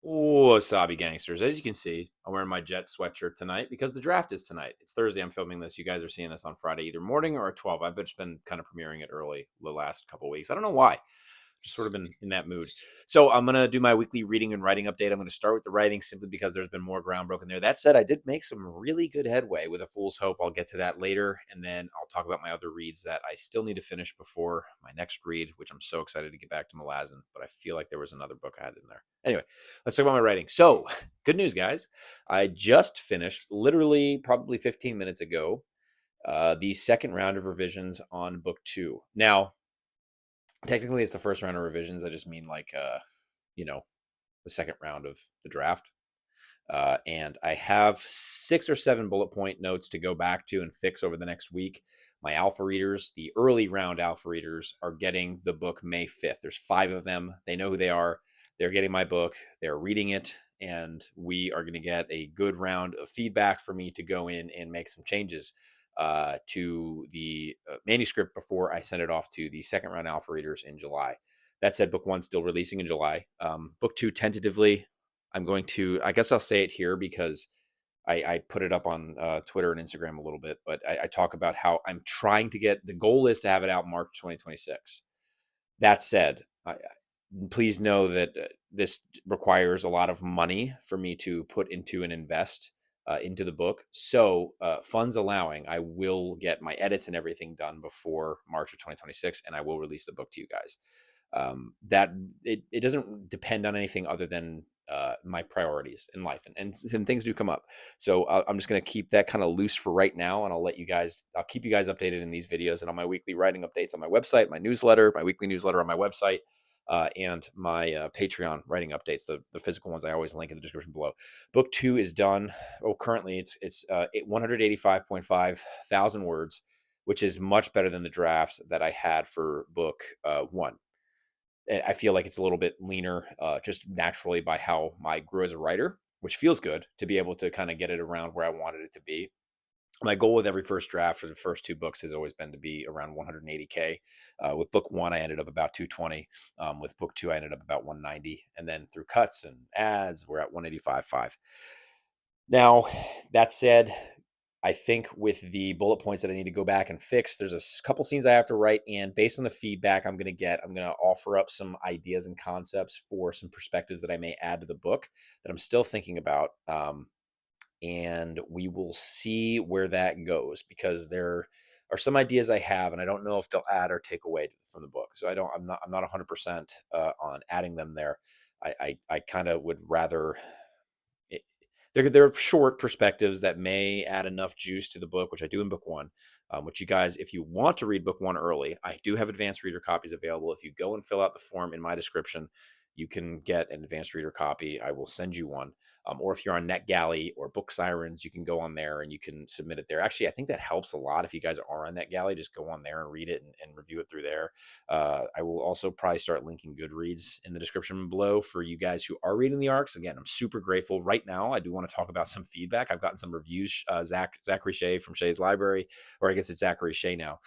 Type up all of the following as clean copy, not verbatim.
Wasabi gangsters. As you can see, I'm wearing my Jet sweatshirt tonight because the draft is tonight. It's Thursday. I'm filming this. You guys are seeing this on Friday, either morning or at 12. I've just been kind of premiering it early the last couple of weeks. I don't know why. Just sort of been in that mood. So I'm going to do my weekly reading and writing update. I'm going to start with the writing simply because there's been more ground broken there. That said, I did make some really good headway with A Fool's Hope. I'll get to that later. And then I'll talk about my other reads that I still need to finish before my next read, which I'm so excited to get back to Malazan. But I feel like there was another book I had in there. Anyway, let's talk about my writing. So good news, guys. I just finished literally probably 15 minutes ago the second round of revisions on book 2. Now, technically it's the first round of revisions. I just mean like the second round of the draft. And I have 6 or 7 bullet point notes to go back to and fix over the next week. My alpha readers, the early round alpha readers, are getting the book May 5th. There's 5 of them. They know who they are. They're getting my book. They're reading it. And we are going to get a good round of feedback for me to go in and make some changes to the manuscript before I send it off to the second round alpha readers in July. That said, book 1 still releasing in July. Book 2 tentatively. I'm going to, I guess I'll say it here because I put it up on Twitter and Instagram a little bit, but I talk about how I'm trying to get, the goal is to have it out March 2026. That said, please know that this requires a lot of money for me to put into and invest into the book. So funds allowing, I will get my edits and everything done before March of 2026, and I will release the book to you guys. That it doesn't depend on anything other than my priorities in life, and things do come up. So I'm just going to keep that kind of loose for right now, and I'll keep you guys updated in these videos and on my weekly writing updates on my website, my newsletter, my weekly newsletter on my website, and my Patreon writing updates, the physical ones I always link in the description below. Book 2 is done. Well, currently it's 185.5 thousand words, which is much better than the drafts that I had for book 1. I feel like it's a little bit leaner, just naturally by how I grew as a writer, which feels good to be able to kind of get it around where I wanted it to be. My goal with every first draft for the first 2 books has always been to be around 180K. With book 1, I ended up about 220. With book 2, I ended up about 190. And then through cuts and ads, we're at 185.5. Now, that said, I think with the bullet points that I need to go back and fix, there's a couple scenes I have to write, and based on the feedback I'm going to get, I'm going to offer up some ideas and concepts for some perspectives that I may add to the book that I'm still thinking about. And we will see where that goes, because there are some ideas I have, and I don't know if they'll add or take away from the book. So I'm not 100% on adding them there. I kind of would rather. They're short perspectives that may add enough juice to the book, which I do in book 1, which you guys, if you want to read book 1 early, I do have advanced reader copies available. If you go and fill out the form in my description, you can get an advanced reader copy. I will send you one. Or if you're on NetGalley or Book Sirens, you can go on there and you can submit it there. Actually, I think that helps a lot. If you guys are on NetGalley, just go on there and read it and review it through there. I will also probably start linking Goodreads in the description below for you guys who are reading the arcs. Again, I'm super grateful. Right now, I do want to talk about some feedback. I've gotten some reviews. Zachary Shea from Shea's Library, or I guess it's Zachary Shea now.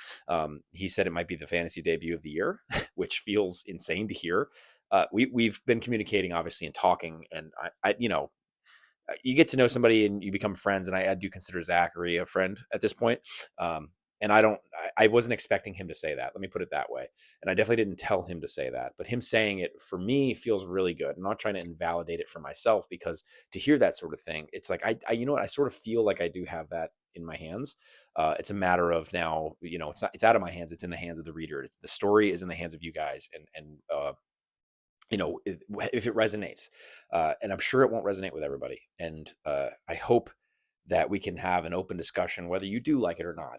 He said it might be the fantasy debut of the year, which feels insane to hear. We've been communicating, obviously, and talking, and I you get to know somebody and you become friends, and I do consider Zachary a friend at this point. And I wasn't expecting him to say that. Let me put it that way. And I definitely didn't tell him to say that, but him saying it for me feels really good. I'm not trying to invalidate it for myself, because to hear that sort of thing, it's like, you know what? I sort of feel like I do have that in my hands. It's a matter of now, it's out of my hands. It's in the hands of the reader. The story is in the hands of you guys. And if it resonates, and I'm sure it won't resonate with everybody. And I hope that we can have an open discussion, whether you do like it or not,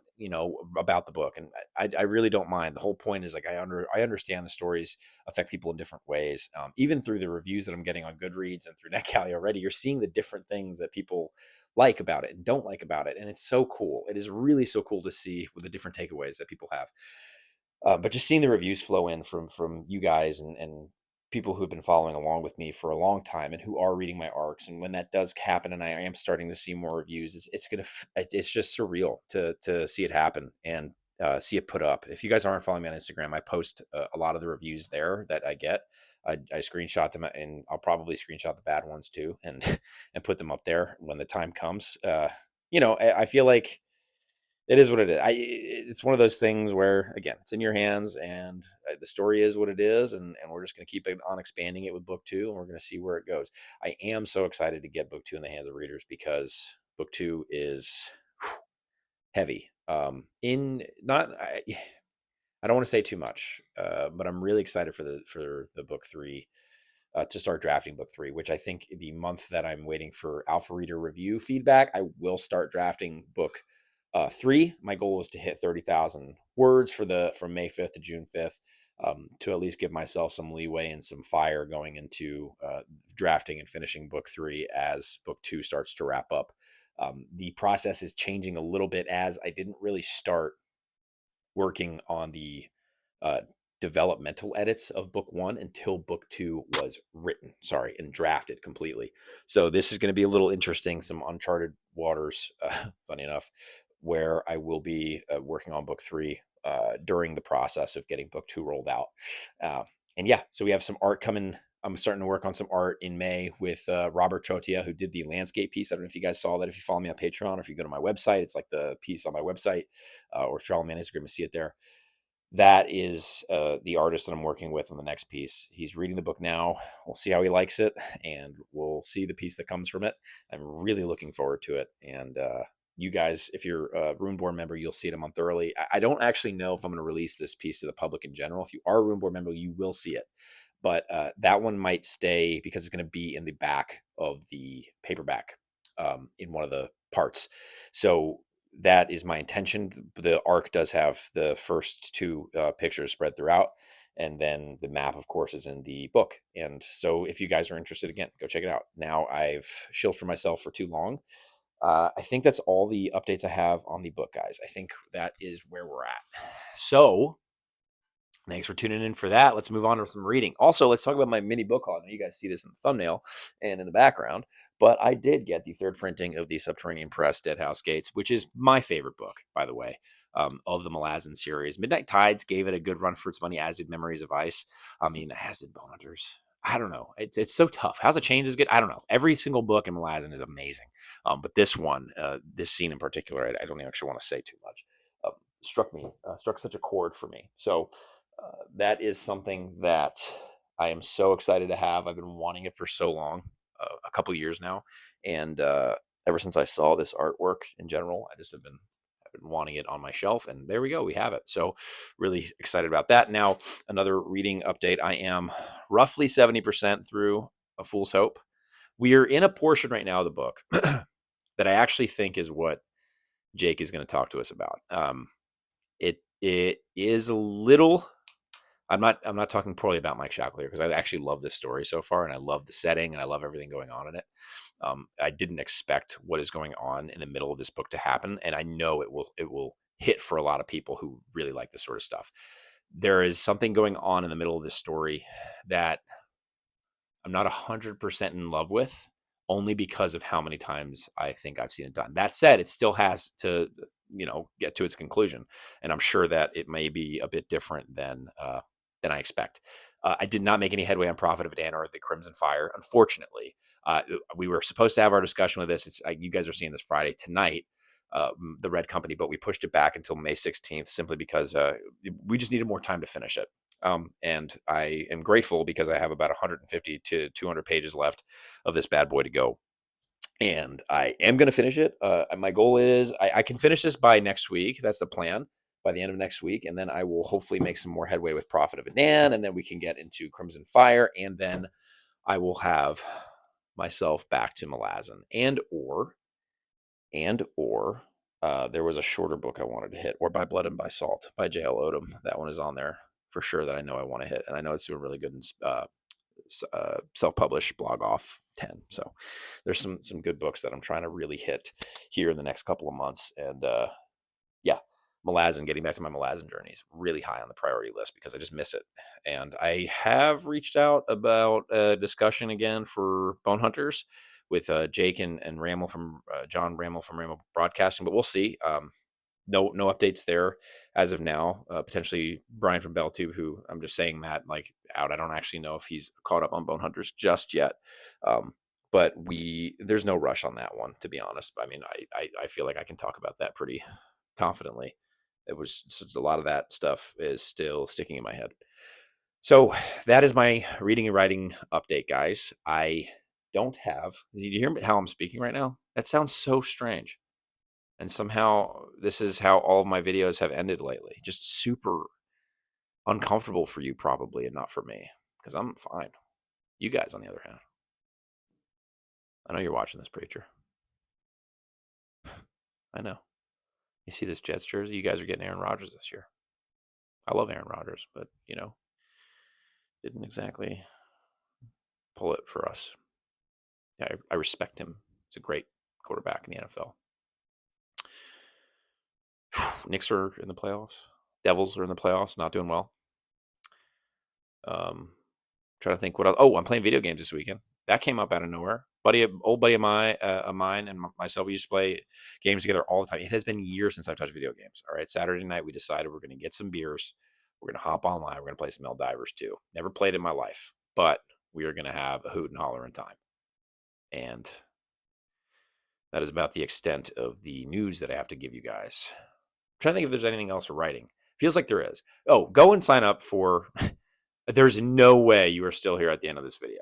about the book. And I really don't mind. The whole point is, like, I understand the stories affect people in different ways. Even through the reviews that I'm getting on Goodreads and through NetGalley already, you're seeing the different things that people like about it and don't like about it. And it's so cool. It is really so cool to see with the different takeaways that people have. But just seeing the reviews flow in from you guys and people who have been following along with me for a long time and who are reading my arcs. And when that does happen, and I am starting to see more reviews, it's just surreal to see it happen and see it put up. If you guys aren't following me on Instagram, I post a lot of the reviews there that I get. I screenshot them, and I'll probably screenshot the bad ones too, and and put them up there when the time comes. I feel like it is what it is. It's one of those things where, again, it's in your hands, and the story is what it is, and we're just going to keep it on expanding it with book two, and we're going to see where it goes. I am so excited to get book two in the hands of readers, because book two is heavy. In not I don't want to say too much, but I'm really excited for the book three, to start drafting book three, which I think the month that I'm waiting for alpha reader review feedback, I will start drafting book three. My goal is to hit 30,000 words from May 5th to June 5th, to at least give myself some leeway and some fire going into drafting and finishing book three as book two starts to wrap up. The process is changing a little bit, as I didn't really start working on the uh, developmental edits of book one until book two was written, and drafted completely. So this is going to be a little interesting, some uncharted waters, funny enough, where I will be working on book three during the process of getting book two rolled out. And yeah, so we have some art coming. I'm starting to work on some art in May with Robert Chotia, who did the landscape piece. I don't know if you guys saw that. If you follow me on Patreon, or if you go to my website, it's like the piece on my website, or if you follow me on Instagram, you see it there. That is the artist that I'm working with on the next piece. He's reading the book now. We'll see how he likes it, and we'll see the piece that comes from it. I'm really looking forward to it. And you guys, if you're a Rune Board member, you'll see it a month early. I don't actually know if I'm going to release this piece to the public in general. If you are a Rune Board member, you will see it. But that one might stay, because it's going to be in the back of the paperback, in one of the parts. So that is my intention. The arc does have the first two pictures spread throughout, and then the map, of course, is in the book. And so if you guys are interested, again, go check it out. Now I've shilled for myself for too long. I think that's all the updates I have on the book, guys. I think that is where we're at. So thanks for tuning in for that. Let's move on to some reading. Also, let's talk about my mini book haul. Now, you guys see this in the thumbnail and in the background, but I did get the third printing of the Subterranean Press Dead House Gates, which is my favorite book, by the way, of the Malazan series. Midnight Tides gave it a good run for its money, as did Memories of Ice. I mean, as did Bone Hunters. I don't know. It's so tough. House of Chains is good. I don't know. Every single book in Malazan is amazing. But this one, this scene in particular, I don't actually want to say too much. Struck such a chord for me. So that is something that I am so excited to have. I've been wanting it for so long, a couple years now, and ever since I saw this artwork in general, I've been wanting it on my shelf, and there we go, we have it. So really excited about that. Now, another reading update. I am roughly 70% through A Fool's Hope. We are in a portion right now of the book that I actually think is what Jake is going to talk to us about. It is a little. I'm not talking poorly about Mike Shackle here, because I actually love this story so far, and I love the setting, and I love everything going on in it. I didn't expect what is going on in the middle of this book to happen, and I know it will hit for a lot of people who really like this sort of stuff. There is something going on in the middle of this story that I'm not 100% in love with, only because of how many times I think I've seen it done. That said, it still has to, get to its conclusion, and I'm sure that it may be a bit different than I expect. I did not make any headway on Prophet of Edan or the Crimson Fire, unfortunately. We were supposed to have our discussion with this. You guys are seeing this Friday tonight, the Red Company, but we pushed it back until May 16th simply because we just needed more time to finish it. And I am grateful, because I have about 150 to 200 pages left of this bad boy to go. And I am going to finish it. My goal is I can finish this by next week. That's the plan, by the end of next week. And then I will hopefully make some more headway with Prophet of Edan. And then we can get into Crimson Fire. And then I will have myself back to Malazan. And or there was a shorter book I wanted to hit, or By Blood and by Salt by J.L. Odom. That one is on there for sure that I know I want to hit. And I know it's doing really good in self-published blog off 10. So there's some good books that I'm trying to really hit here in the next couple of months. And yeah, Malazan, getting back to my Malazan journey, is really high on the priority list, because I just miss it. And I have reached out about a discussion again for Bone Hunters with Jake and Ramel from John Ramel from Ramel Broadcasting, but we'll see. no updates there as of now. Potentially Brian from BellTube, who I'm just saying that like out. I don't actually know if he's caught up on Bone Hunters just yet. But there's no rush on that one, to be honest. I mean, I feel like I can talk about that pretty confidently. It was a lot of that stuff is still sticking in my head. So that is my reading and writing update, guys. I don't have. Did you hear how I'm speaking right now? That sounds so strange. And somehow this is how all of my videos have ended lately. Just super uncomfortable for you probably, and not for me, because I'm fine. You guys, on the other hand, I know you're watching this, preacher. I know. You see this Jets jersey? You guys are getting Aaron Rodgers this year. I love Aaron Rodgers, but, didn't exactly pull it for us. Yeah, I respect him. He's a great quarterback in the NFL. Knicks are in the playoffs. Devils are in the playoffs, not doing well. Trying to think what else. Oh, I'm playing video games this weekend. That came up out of nowhere. Old buddy of mine and myself, we used to play games together all the time. It has been years since I've touched video games. All right, Saturday night we decided we're going to get some beers. We're going to hop online. We're going to play some Helldivers 2. Never played in my life, but we are going to have a hoot and holler in time. And that is about the extent of the news that I have to give you guys. I'm trying to think if there's anything else for writing. Feels like there is. Oh, go and sign up for... There's no way you are still here at the end of this video.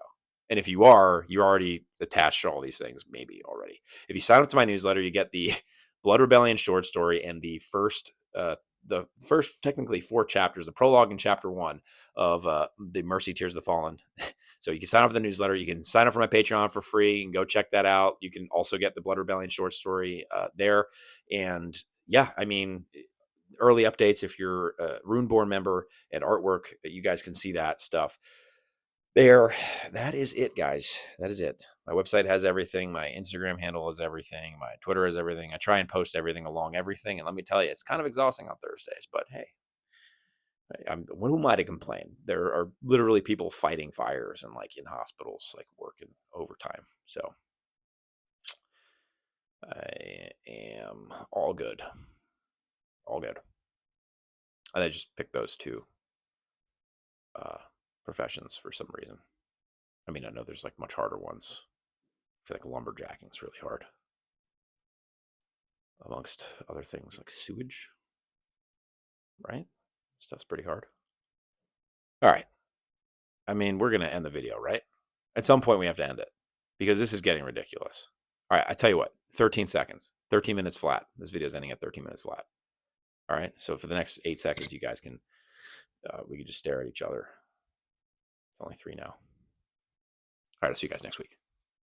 And if you are, you're already attached to all these things, maybe already. If you sign up to my newsletter, you get the Blood Rebellion short story and the first technically 4 chapters, the prologue and chapter 1 of the Mercy Tears of the Fallen. So you can sign up for the newsletter. You can sign up for my Patreon for free and go check that out. You can also get the Blood Rebellion short story there. And yeah, I mean, early updates if you're a Runeborn member and artwork, you guys can see that stuff there. That is it, guys. That is it. My website has everything. My Instagram handle has everything. My Twitter has everything. I try and post everything along everything. And let me tell you, it's kind of exhausting on Thursdays, but hey, who am I to complain? There are literally people fighting fires and like in hospitals, like working overtime. So I am all good. All good. And I just picked those 2 professions for some reason. I mean, I know there's like much harder ones. I feel like lumberjacking is really hard. Amongst other things like sewage, right? Stuff's pretty hard. All right. I mean, we're going to end the video, right? At some point we have to end it because this is getting ridiculous. All right. I tell you what, 13 seconds, 13 minutes flat. This video is ending at 13 minutes flat. All right. So for the next 8 seconds, you guys can, we can just stare at each other. It's only 3 now. All right. I'll see you guys next week.